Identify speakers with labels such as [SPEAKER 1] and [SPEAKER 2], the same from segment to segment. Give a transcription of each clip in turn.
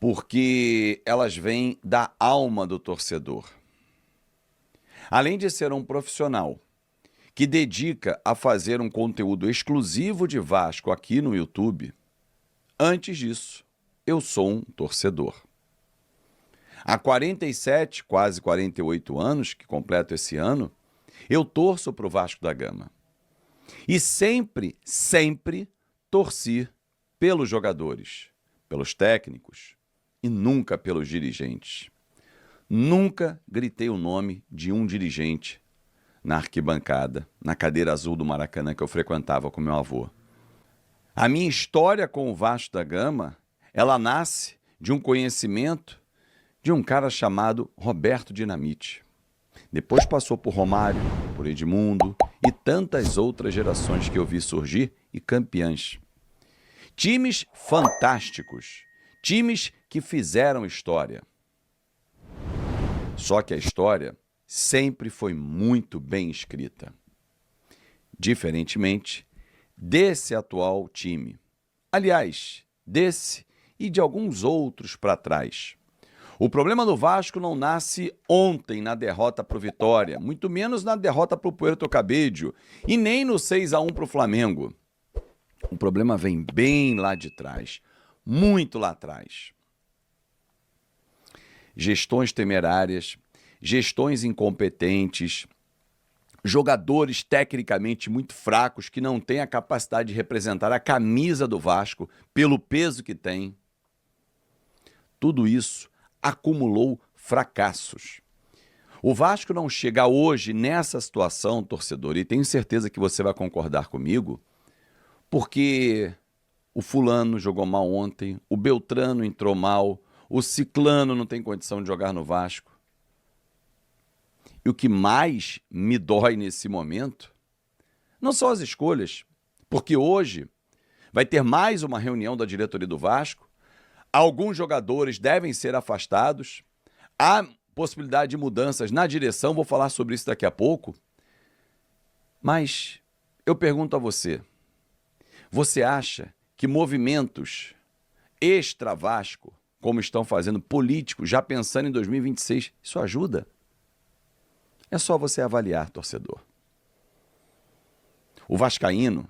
[SPEAKER 1] porque elas vêm da alma do torcedor. Além de ser um profissional que dedica a fazer um conteúdo exclusivo de Vasco aqui no YouTube, antes disso, eu sou um torcedor. Há 47, quase 48 anos, que completo esse ano, eu torço para o Vasco da Gama. E sempre torci pelos jogadores, pelos técnicos e nunca pelos dirigentes. Nunca gritei o nome de um dirigente na arquibancada, na cadeira azul do Maracanã que eu frequentava com meu avô. A minha história com o Vasco da Gama, ela nasce de um conhecimento de um cara chamado Roberto Dinamite. Depois passou por Romário, por Edmundo e tantas outras gerações que eu vi surgir e campeãs. Times fantásticos, times que fizeram história. Só que a história sempre foi muito bem escrita. Diferentemente desse atual time. Aliás, desse e de alguns outros para trás. O problema do Vasco não nasce ontem na derrota para o Vitória, muito menos na derrota para o Puerto Cabello e nem no 6-1 para o Flamengo. O problema vem bem lá de trás, muito lá atrás. Gestões temerárias, gestões incompetentes, jogadores tecnicamente muito fracos que não têm a capacidade de representar a camisa do Vasco pelo peso que tem. Tudo isso acumulou fracassos. O Vasco não chega hoje nessa situação, torcedor, e tenho certeza que você vai concordar comigo, porque o fulano jogou mal ontem, o Beltrano entrou mal, o Ciclano não tem condição de jogar no Vasco. E o que mais me dói nesse momento não são as escolhas, porque hoje vai ter mais uma reunião da diretoria do Vasco, alguns jogadores devem ser afastados, há possibilidade de mudanças na direção, vou falar sobre isso daqui a pouco. Mas eu pergunto a você, você acha que movimentos extra-Vasco, como estão fazendo políticos, já pensando em 2026, isso ajuda? É só você avaliar, torcedor. O vascaíno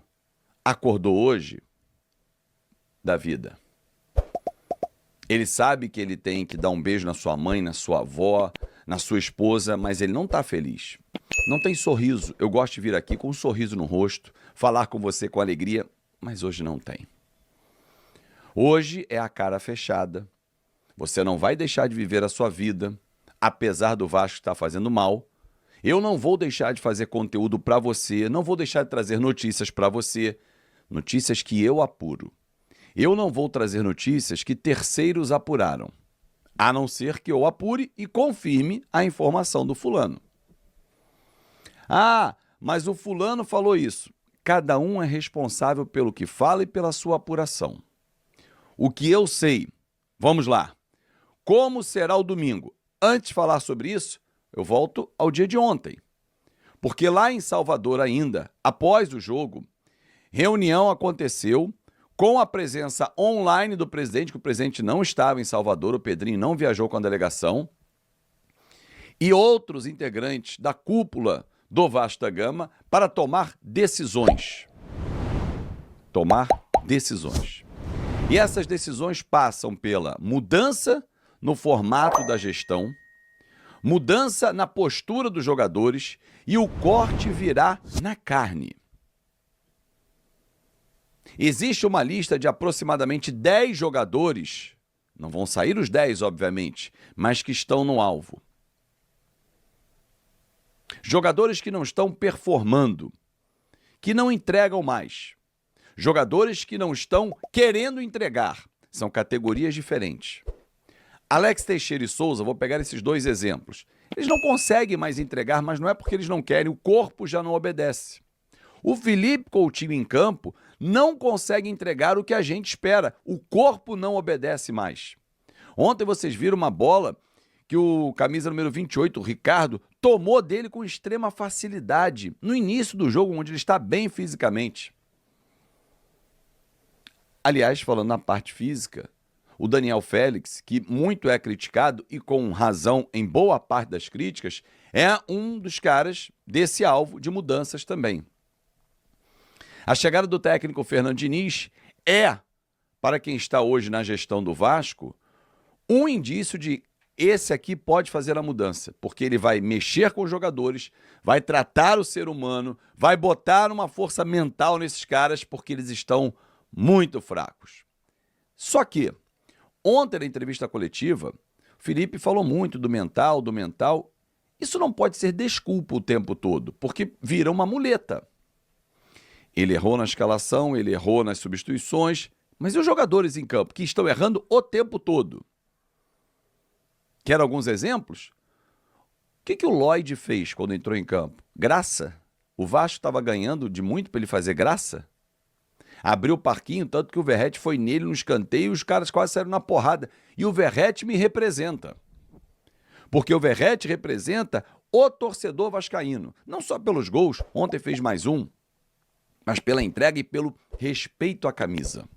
[SPEAKER 1] acordou hoje da vida. Ele sabe que ele tem que dar um beijo na sua mãe, na sua avó, na sua esposa, mas ele não está feliz. Não tem sorriso. Eu gosto de vir aqui com um sorriso no rosto, falar com você com alegria, mas hoje não tem. Hoje é a cara fechada. Você não vai deixar de viver a sua vida, apesar do Vasco estar fazendo mal. Eu não vou deixar de fazer conteúdo para você, não vou deixar de trazer notícias para você, notícias que eu apuro. Eu não vou trazer notícias que terceiros apuraram, a não ser que eu apure e confirme a informação do fulano. Ah, mas o fulano falou isso. Cada um é responsável pelo que fala e pela sua apuração. O que eu sei, vamos lá, como será o domingo? Antes de falar sobre isso, eu volto ao dia de ontem. Porque lá em Salvador ainda, após o jogo, reunião aconteceu com a presença online do presidente, que o presidente não estava em Salvador, o Pedrinho não viajou com a delegação, e outros integrantes da cúpula do Vasco da Gama para tomar decisões. Tomar decisões. E essas decisões passam pela mudança no formato da gestão, mudança na postura dos jogadores e o corte virá na carne. Existe uma lista de aproximadamente 10 jogadores, não vão sair os 10, obviamente, mas que estão no alvo. Jogadores que não estão performando, que não entregam mais. Jogadores que não estão querendo entregar. São categorias diferentes. Alex Teixeira e Souza, vou pegar esses dois exemplos. Eles não conseguem mais entregar, mas não é porque eles não querem, o corpo já não obedece. O Felipe Coutinho em campo não consegue entregar o que a gente espera. O corpo não obedece mais. Ontem vocês viram uma bola que o camisa número 28, o Ricardo, tomou dele com extrema facilidade no início do jogo, onde ele está bem fisicamente. Aliás, falando na parte física, O Daniel Félix, que muito é criticado e com razão em boa parte das críticas, é um dos caras desse alvo de mudanças também. A chegada do técnico Fernando Diniz é, para quem está hoje na gestão do Vasco, um indício de esse aqui pode fazer a mudança, porque ele vai mexer com os jogadores, vai tratar o ser humano, vai botar uma força mental nesses caras, porque eles estão muito fracos. Só que, ontem na entrevista coletiva, o Felipe falou muito do mental, do mental. Isso não pode ser desculpa o tempo todo, porque vira uma muleta. Ele errou na escalação, ele errou nas substituições, mas e os jogadores em campo que estão errando o tempo todo? Quer alguns exemplos? O que o Lloyd fez quando entrou em campo? Graça? O Vasco estava ganhando de muito para ele fazer graça? Abriu o parquinho, tanto que o Verratti foi nele no escanteio e os caras quase saíram na porrada. E o Verratti me representa. Porque o Verratti representa o torcedor vascaíno. Não só pelos gols, ontem fez mais um, mas pela entrega e pelo respeito à camisa.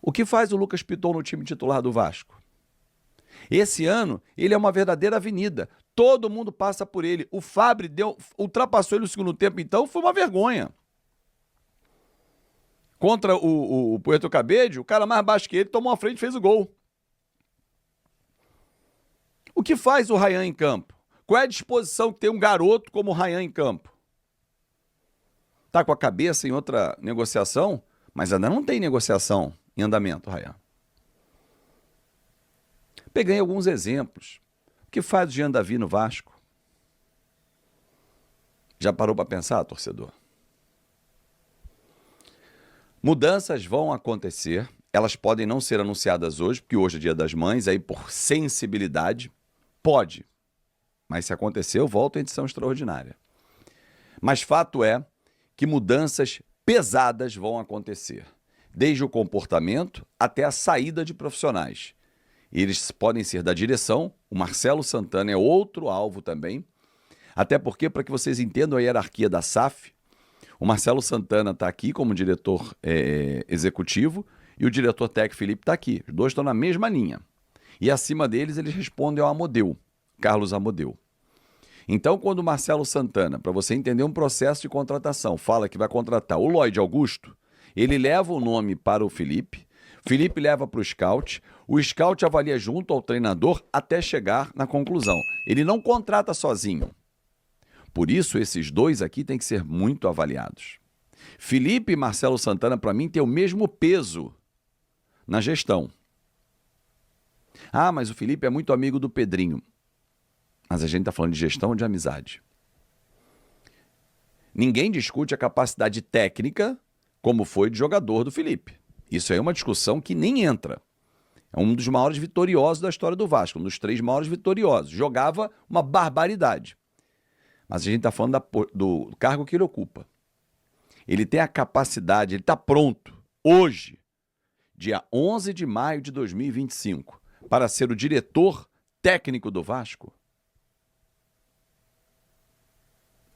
[SPEAKER 1] O que faz o Lucas Piton no time titular do Vasco? Esse ano, ele é uma verdadeira avenida. Todo mundo passa por ele. O Fabri ultrapassou ele no segundo tempo, então foi uma vergonha. Contra o Puerto Cabello, o cara mais baixo que ele tomou a frente e fez o gol. O que faz o Ryan em campo? Qual é a disposição que tem um garoto como o Ryan em campo? Tá com a cabeça em outra negociação, mas ainda não tem negociação em andamento, Ryan. Peguei alguns exemplos. O que faz o Jean Davi no Vasco? Já parou para pensar, torcedor? Mudanças vão acontecer, elas podem não ser anunciadas hoje, porque hoje é Dia das Mães, aí por sensibilidade, pode. Mas se acontecer, eu volto à edição extraordinária. Mas fato é que mudanças pesadas vão acontecer, desde o comportamento até a saída de profissionais. Eles podem ser da direção, o Marcelo Santana é outro alvo também, até porque, para que vocês entendam a hierarquia da SAF, o Marcelo Santana está aqui como diretor executivo e o diretor técnico Felipe está aqui. Os dois estão na mesma linha. E acima deles, eles respondem ao Amodeu, Carlos Amodeu. Então, quando o Marcelo Santana, para você entender um processo de contratação, fala que vai contratar o Lloyd Augusto, ele leva o nome para o Felipe leva para o scout avalia junto ao treinador até chegar na conclusão. Ele não contrata sozinho. Por isso, esses dois aqui têm que ser muito avaliados. Felipe e Marcelo Santana, para mim, têm o mesmo peso na gestão. Ah, mas o Felipe é muito amigo do Pedrinho. Mas a gente está falando de gestão ou de amizade. Ninguém discute a capacidade técnica como foi de jogador do Felipe. Isso aí é uma discussão que nem entra. É um dos maiores vitoriosos da história do Vasco, um dos 3 maiores vitoriosos. Jogava uma barbaridade. Mas a gente está falando do cargo que ele ocupa. Ele tem a capacidade, ele está pronto, hoje, dia 11 de maio de 2025, para ser o diretor técnico do Vasco?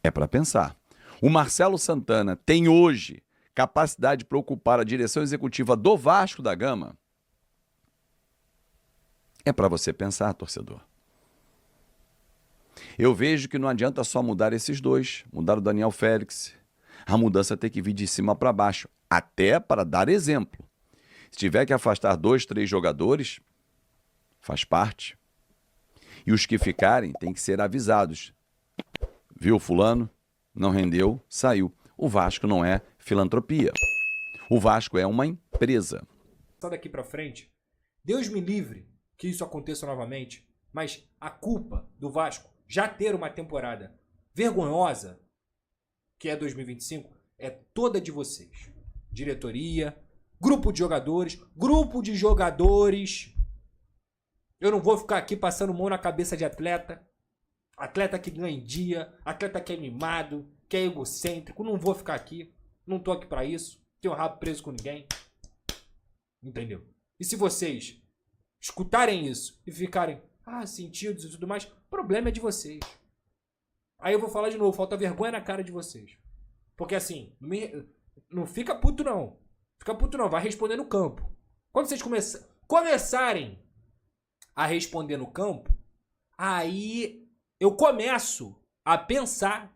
[SPEAKER 1] É para pensar. O Marcelo Santana tem hoje capacidade para ocupar a direção executiva do Vasco da Gama? É para você pensar, torcedor. Eu vejo que não adianta só mudar esses dois, mudar o Daniel Félix. A mudança tem que vir de cima para baixo, até para dar exemplo. Se tiver que afastar 2, 3 jogadores, faz parte. E os que ficarem têm que ser avisados. Viu fulano? Não rendeu, saiu. O Vasco não é filantropia. O Vasco é uma empresa.
[SPEAKER 2] Só daqui para frente, Deus me livre que isso aconteça novamente, mas a culpa do Vasco já ter uma temporada vergonhosa, que é 2025, é toda de vocês. Diretoria, grupo de jogadores. Eu não vou ficar aqui passando mão na cabeça de atleta. Atleta que ganha em dia, atleta que é mimado, que é egocêntrico. Não vou ficar aqui. Não tô aqui pra isso. Tenho o rabo preso com ninguém. Entendeu? E se vocês escutarem isso e ficarem sentidos e tudo mais, o problema é de vocês. Aí eu vou falar de novo, falta vergonha na cara de vocês. Porque assim, não fica puto não. Fica puto não, vai responder no campo. Quando vocês começarem... começarem a responder no campo, aí eu começo a pensar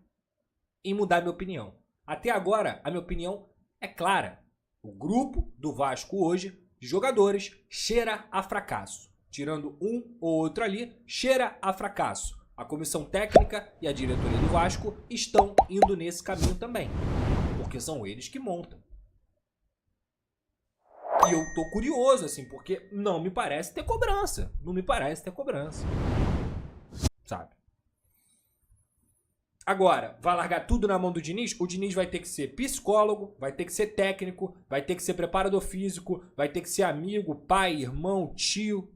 [SPEAKER 2] em mudar minha opinião. Até agora, a minha opinião é clara. O grupo do Vasco hoje, de jogadores, cheira a fracasso. Tirando um ou outro ali, cheira a fracasso. A comissão técnica e a diretoria do Vasco estão indo nesse caminho também. Porque são eles que montam. E eu tô curioso, assim, porque não me parece ter cobrança. Não me parece ter cobrança. Sabe? Agora, vai largar tudo na mão do Diniz? O Diniz vai ter que ser psicólogo, vai ter que ser técnico, vai ter que ser preparador físico, vai ter que ser amigo, pai, irmão, tio,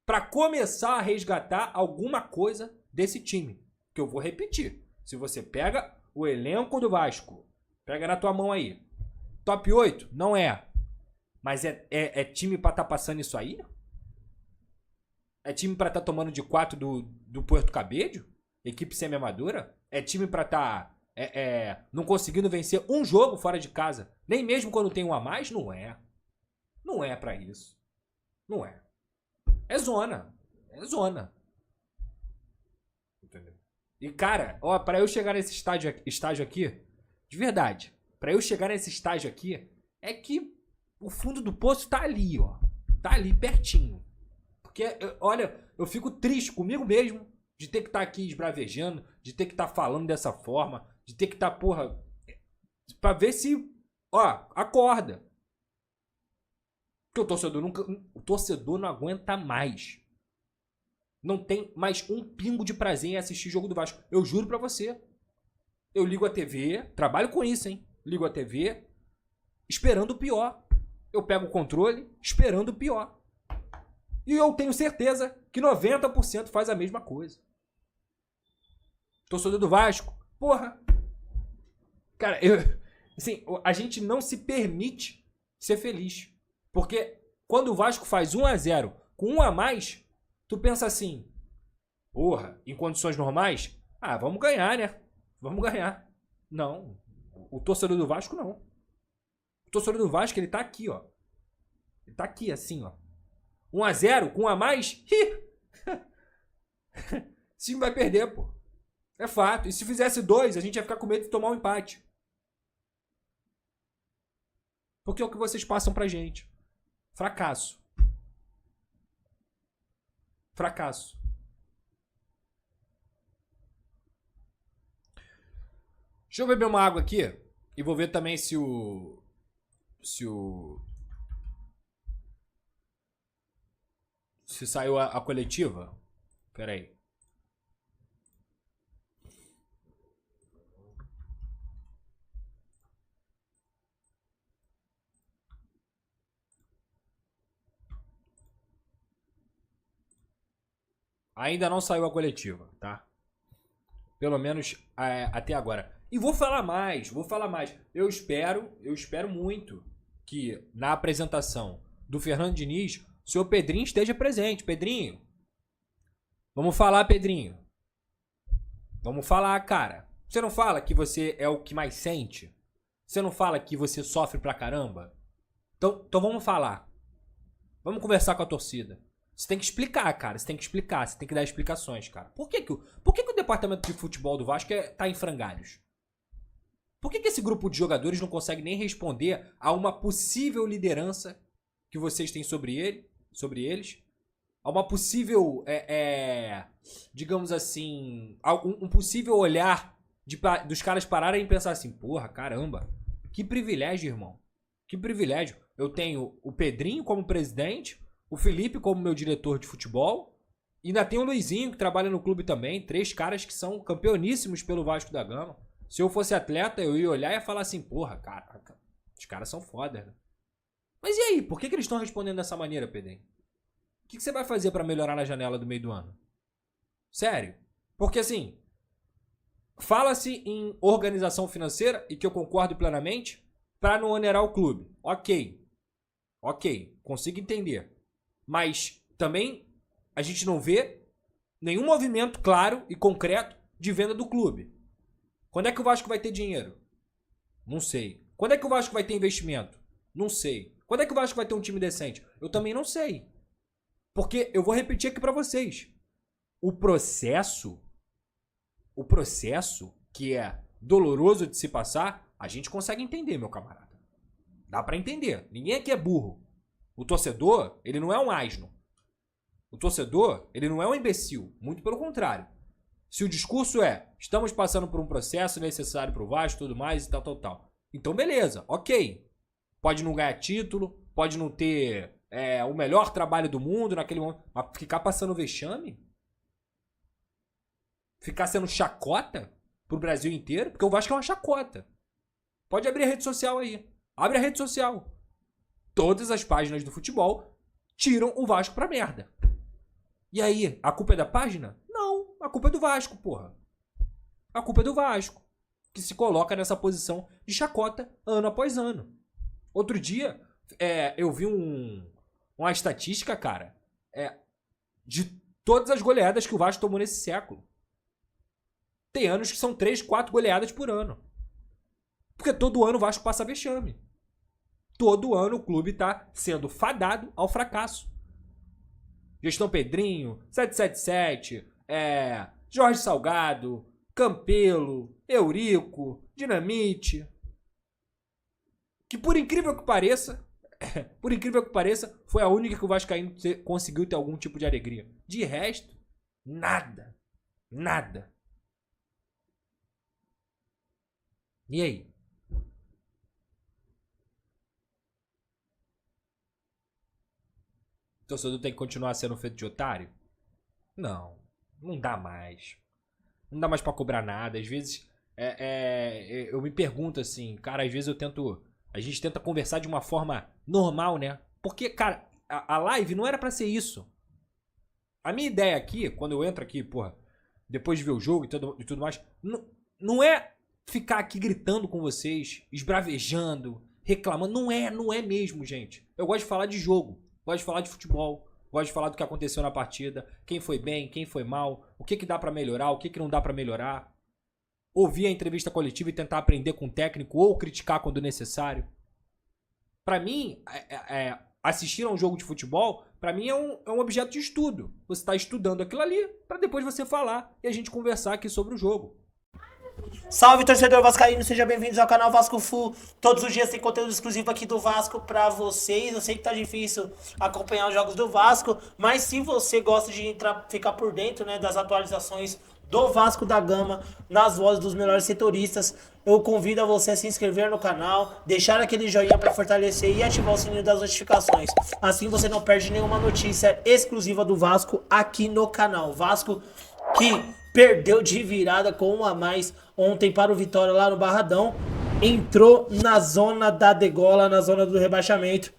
[SPEAKER 2] para começar a resgatar alguma coisa desse time. Que eu vou repetir. Se você pega o elenco do Vasco, pega na tua mão aí. Top 8? Não é. Mas é time pra tá passando isso aí? É time pra tá tomando de 4 do Puerto Cabello? Equipe semi-amadora? É time pra tá não conseguindo vencer um jogo fora de casa? Nem mesmo quando tem um a mais? Não é. Não é pra isso. Não é. É zona. É zona. Entendeu? E cara, ó, pra eu chegar nesse estágio aqui, de verdade, pra eu chegar nesse estágio aqui, é que o fundo do poço tá ali, ó. Tá ali, pertinho. Porque, olha, eu fico triste comigo mesmo de ter que estar aqui esbravejando, de ter que estar falando dessa forma, de ter que estar, porra, pra ver se, ó, acorda. Porque o torcedor não aguenta mais. Não tem mais um pingo de prazer em assistir jogo do Vasco. Eu juro pra você. Eu ligo a TV, trabalho com isso, hein? Ligo a TV, esperando o pior. Eu pego o controle, esperando o pior. E eu tenho certeza que 90% faz a mesma coisa. Torcedor do Vasco, porra. Cara, assim, a gente não se permite ser feliz. Porque quando o Vasco faz 1-0 com 1 a mais, tu pensa assim, porra, em condições normais, vamos ganhar, né? Vamos ganhar. Não, o torcedor do Vasco não. O torcedor do Vasco, ele tá aqui, ó. Ele tá aqui, assim, ó. 1-0 com 1 a mais, esse time vai perder, pô. É fato. E se fizesse 2, a gente ia ficar com medo de tomar um empate. Porque é o que vocês passam pra gente. Fracasso. Fracasso. Deixa eu beber uma água aqui. E vou ver também se saiu a coletiva. Pera aí. Ainda não saiu a coletiva, tá? Pelo menos até agora. E vou falar mais. Eu espero muito que na apresentação do Fernando Diniz, o senhor Pedrinho esteja presente. Pedrinho, vamos falar, Pedrinho. Vamos falar, cara. Você não fala que você é o que mais sente? Você não fala que você sofre pra caramba? Então vamos falar. Vamos conversar com a torcida. Você tem que explicar, cara. Você tem que dar explicações, cara. Por que o departamento de futebol do Vasco tá em frangalhos? Por que esse grupo de jogadores não consegue nem responder a uma possível liderança que vocês têm sobre eles? A uma possível, digamos assim, um possível olhar dos caras pararem e pensar assim, porra, caramba, que privilégio, irmão. Que privilégio. Eu tenho o Pedrinho como presidente, o Felipe como meu diretor de futebol, e ainda tem o Luizinho que trabalha no clube também, 3 caras que são campeoníssimos pelo Vasco da Gama. Se eu fosse atleta, eu ia olhar e ia falar assim, porra, cara, os caras são foda, né? Mas e aí, por que eles estão respondendo dessa maneira, Pedrinho? O que você vai fazer pra melhorar na janela do meio do ano? Sério? Porque assim, fala-se em organização financeira, e que eu concordo plenamente, pra não onerar o clube. Ok, consigo entender. Mas também a gente não vê nenhum movimento claro e concreto de venda do clube. Quando é que o Vasco vai ter dinheiro? Não sei. Quando é que o Vasco vai ter investimento? Não sei. Quando é que o Vasco vai ter um time decente? Eu também não sei. Porque eu vou repetir aqui pra vocês. O processo que é doloroso de se passar, a gente consegue entender, meu camarada. Dá pra entender. Ninguém aqui é burro. O torcedor, ele não é um asno. O torcedor, ele não é um imbecil. Muito pelo contrário. Se o discurso é, estamos passando por um processo necessário pro Vasco, tudo mais e tal. Então, beleza. Ok. Pode não ganhar título, pode não ter o melhor trabalho do mundo naquele momento. Mas ficar passando vexame? Ficar sendo chacota pro Brasil inteiro? Porque o Vasco é uma chacota. Pode abrir a rede social aí. Abre a rede social. Todas as páginas do futebol tiram o Vasco pra merda. E aí, a culpa é da página? Não, a culpa é do Vasco, porra. A culpa é do Vasco, que se coloca nessa posição de chacota ano após ano. Outro dia, eu vi uma estatística, cara, de todas as goleadas que o Vasco tomou nesse século. Tem anos que são 3, 4 goleadas por ano. Porque todo ano o Vasco passa vexame. Todo ano o clube tá sendo fadado ao fracasso. Gestão Pedrinho, 777, Jorge Salgado, Campelo, Eurico, Dinamite. Que por incrível que pareça, foi a única que o Vascaíno conseguiu ter algum tipo de alegria. De resto, nada. Nada. E aí? O torcedor tem que continuar sendo feito de otário? Não. Não dá mais. Não dá mais pra cobrar nada. Às vezes, eu me pergunto assim, cara, às vezes a gente tenta conversar de uma forma normal, né? Porque, cara, a live não era pra ser isso. A minha ideia aqui, quando eu entro aqui, porra, depois de ver o jogo e tudo mais, não é ficar aqui gritando com vocês, esbravejando, reclamando. Não é mesmo, gente. Eu gosto de falar de jogo. Gosto de falar de futebol, gosto de falar do que aconteceu na partida, quem foi bem, quem foi mal, o que dá pra melhorar, o que não dá pra melhorar. Ouvir a entrevista coletiva e tentar aprender com o técnico ou criticar quando necessário. Pra mim, assistir a um jogo de futebol, pra mim é um objeto de estudo. Você tá estudando aquilo ali pra depois você falar e a gente conversar aqui sobre o jogo.
[SPEAKER 3] Salve, torcedor vascaíno, sejam bem-vindos ao canal Vasco Full. Todos os dias tem conteúdo exclusivo aqui do Vasco pra vocês. Eu sei que tá difícil acompanhar os jogos do Vasco, mas se você gosta de ficar por dentro, né, das atualizações do Vasco da Gama, nas vozes dos melhores setoristas, eu convido a você a se inscrever no canal, deixar aquele joinha para fortalecer e ativar o sininho das notificações. Assim você não perde nenhuma notícia exclusiva do Vasco aqui no canal. Vasco que perdeu de virada com 1 a mais ontem para o Vitória lá no Barradão. Entrou na zona da degola, na zona do rebaixamento.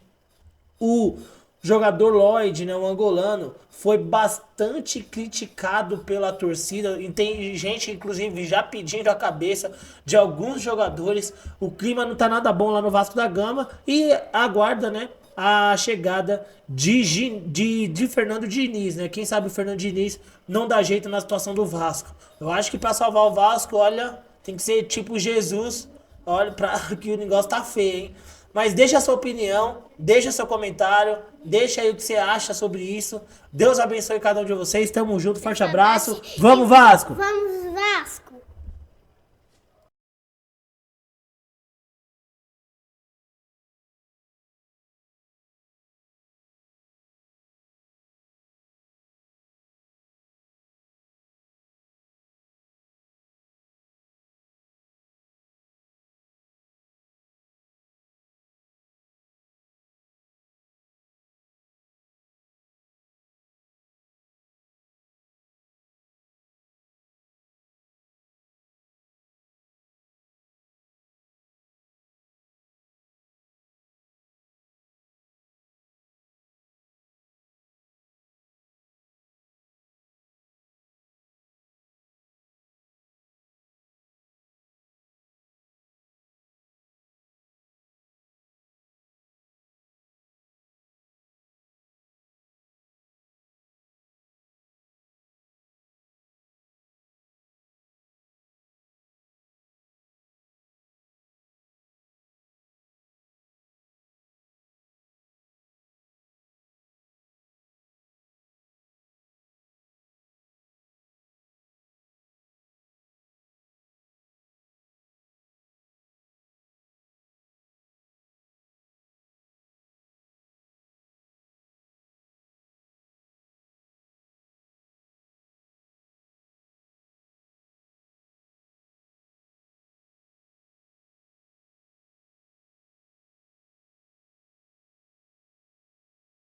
[SPEAKER 3] O jogador Lloyd, né, o angolano, foi bastante criticado pela torcida. E tem gente, inclusive, já pedindo a cabeça de alguns jogadores. O clima não tá nada bom lá no Vasco da Gama. E aguarda, né, a chegada de Fernando Diniz, né? Quem sabe o Fernando Diniz não dá jeito na situação do Vasco. Eu acho que pra salvar o Vasco, olha, tem que ser tipo Jesus. Olha, que o negócio tá feio, hein? Mas deixa a sua opinião, deixa seu comentário, deixa aí o que você acha sobre isso. Deus abençoe cada um de vocês. Tamo junto, forte abraço. Vamos, Vasco!
[SPEAKER 4] Vamos, Vasco!